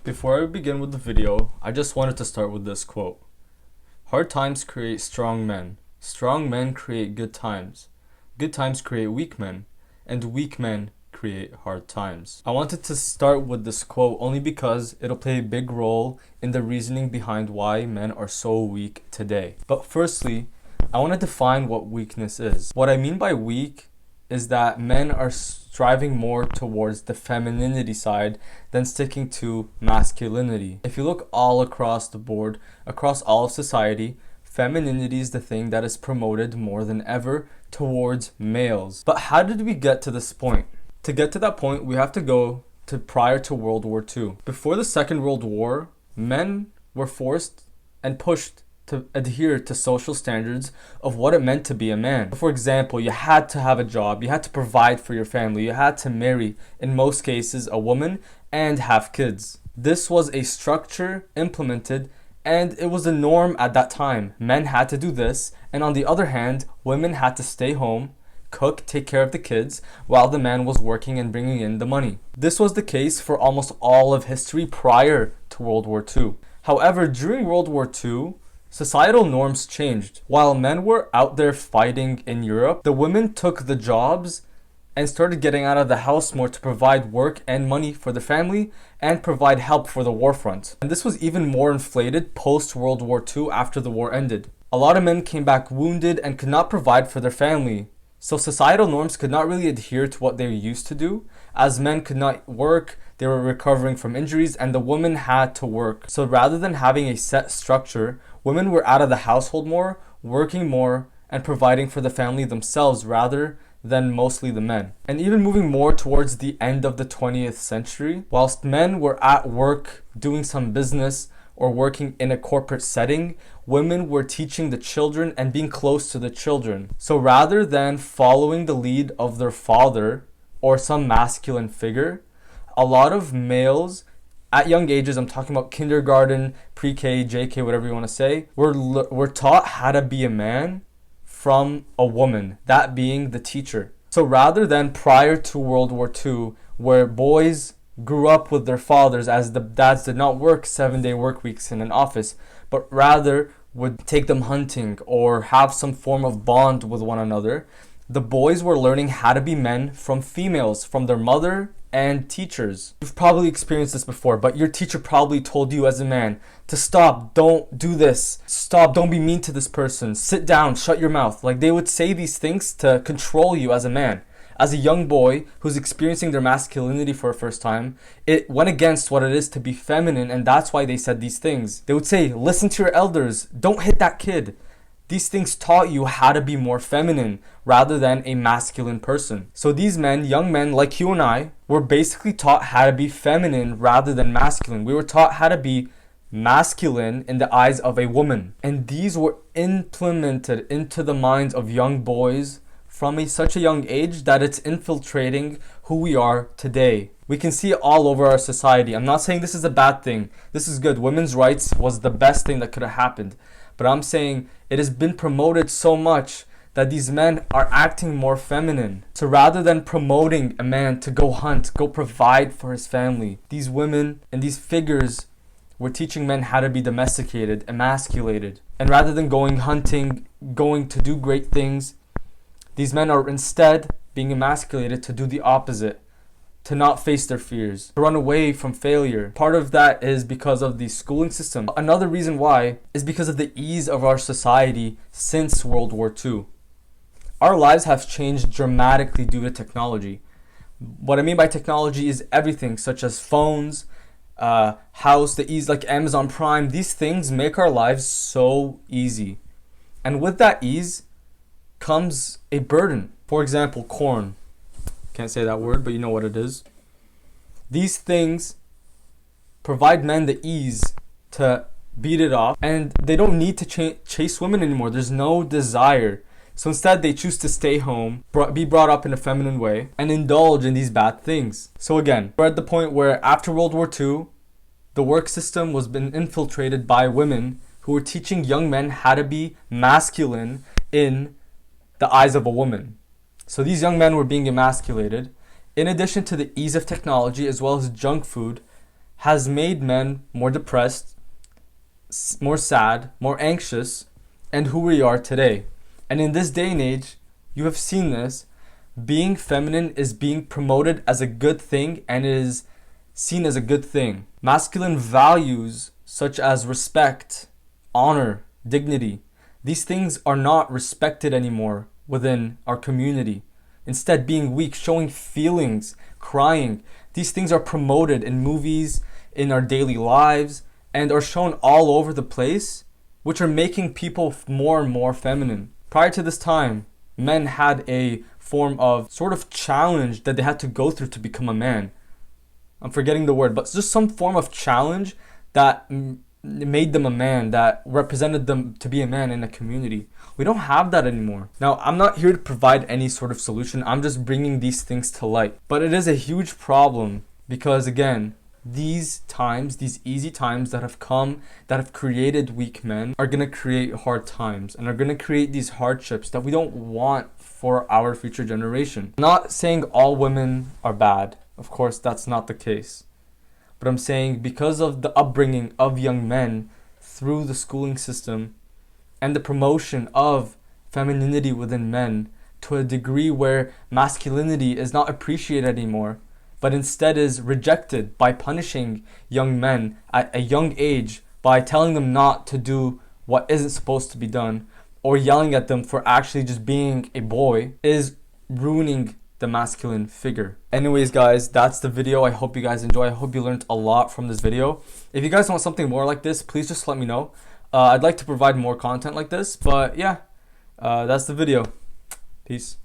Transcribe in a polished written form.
Before I begin with the video, I just wanted to start with this quote. Hard times create strong men. Strong men create good times. Good times create weak men. And weak men create hard times. I wanted to start with this quote only because it'll play a big role in the reasoning behind why men are so weak today. But firstly, I want to define what weakness is. What I mean by weak is that men are striving more towards the femininity side than sticking to masculinity. If you look all across the board, across all of society, femininity is the thing that is promoted more than ever towards males. But how did we get to this point? To get to that point, we have to go to prior to World War II. Before the Second World War, men were forced and pushed to adhere to social standards of what it meant to be a man. For example, you had to have a job, you had to provide for your family, you had to marry, in most cases, a woman and have kids. This was a structure implemented and it was a norm at that time. Men had to do this, and on the other hand, women had to stay home, cook, take care of the kids, while the man was working and bringing in the money. This was the case for almost all of history prior to World War II. However, during World War II, societal norms changed. While men were out there fighting in Europe, the women took the jobs and started getting out of the house more to provide work and money for the family and provide help for the war front. And this was even more inflated post-World War II after the war ended. A lot of men came back wounded and could not provide for their family. So societal norms could not really adhere to what they used to do, as men could not work, they were recovering from injuries, and the women had to work. So rather than having a set structure, women were out of the household more, working more, and providing for the family themselves rather than mostly the men. And even moving more towards the end of the 20th century, whilst men were at work doing some business or working in a corporate setting, women were teaching the children and being close to the children. So rather than following the lead of their father or some masculine figure, a lot of males at young ages, I'm talking about kindergarten, pre-K, JK, whatever you want to say, were taught how to be a man from a woman, that being the teacher. So rather than prior to World War II, where boys grew up with their fathers, as the dads did not work 7-day work weeks in an office, but rather would take them hunting or have some form of bond with one another, the boys were learning how to be men from females, from their mother and teachers. You've probably experienced this before, but your teacher probably told you as a man to stop, don't do this, stop, don't be mean to this person, sit down, shut your mouth. Like, they would say these things to control you as a man. As a young boy who's experiencing their masculinity for the first time, it went against what it is to be feminine, and that's why they said these things. They would say, listen to your elders, don't hit that kid. These things taught you how to be more feminine rather than a masculine person. So these men, young men like you and I, were basically taught how to be feminine rather than masculine. We were taught how to be masculine in the eyes of a woman. And these were implemented into the minds of young boys from such a young age that it's infiltrating who we are today. We can see it all over our society. I'm not saying this is a bad thing. This is good. Women's rights was the best thing that could have happened. But I'm saying it has been promoted so much that these men are acting more feminine. So rather than promoting a man to go hunt, go provide for his family, these women and these figures were teaching men how to be domesticated, emasculated. And rather than going hunting, going to do great things, these men are instead being emasculated to do the opposite, to not face their fears, to run away from failure. Part of that is because of the schooling system. Another reason why is because of the ease of our society since World War II. Our lives have changed dramatically due to technology. What I mean by technology is everything, such as phones, house, the ease, like Amazon Prime. These things make our lives so easy. And with that ease comes a burden. For example, corn. Can't say that word, but you know what it is. These things provide men the ease to beat it off, and they don't need to chase women anymore. There's no desire. So instead, they choose to stay home, be brought up in a feminine way, and indulge in these bad things. So again, we're at the point where after World War II, the work system was been infiltrated by women who were teaching young men how to be masculine in the eyes of a woman. So these young men were being emasculated. In addition to the ease of technology as well as junk food has made men more depressed, more sad, more anxious, and who we are today. And in this day and age, you have seen this. Being feminine is being promoted as a good thing and is seen as a good thing. Masculine values such as respect, honor, dignity, these things are not respected anymore within our community. Instead, being weak, showing feelings, crying, these things are promoted in movies, in our daily lives, and are shown all over the place, which are making people more and more feminine. Prior to this time, men had a form of sort of challenge that they had to go through to become a man. I'm forgetting the word, but just some form of challenge that made them a man, that represented them to be a man in a community. We don't have that anymore. Now, I'm not here to provide any sort of solution. I'm just bringing these things to light. But it is a huge problem because, again, these times, these easy times that have come, that have created weak men, are going to create hard times and are going to create these hardships that we don't want for our future generation. I'm not saying all women are bad. Of course, that's not the case. But I'm saying because of the upbringing of young men through the schooling system and the promotion of femininity within men to a degree where masculinity is not appreciated anymore, but instead is rejected by punishing young men at a young age by telling them not to do what isn't supposed to be done or yelling at them for actually just being a boy, is ruining the masculine figure. Anyways, guys, that's the video. I hope you guys enjoy. I hope you learned a lot from this video. If you guys want something more like this, please just let me know. I'd like to provide more content like this, but yeah, that's the video. Peace.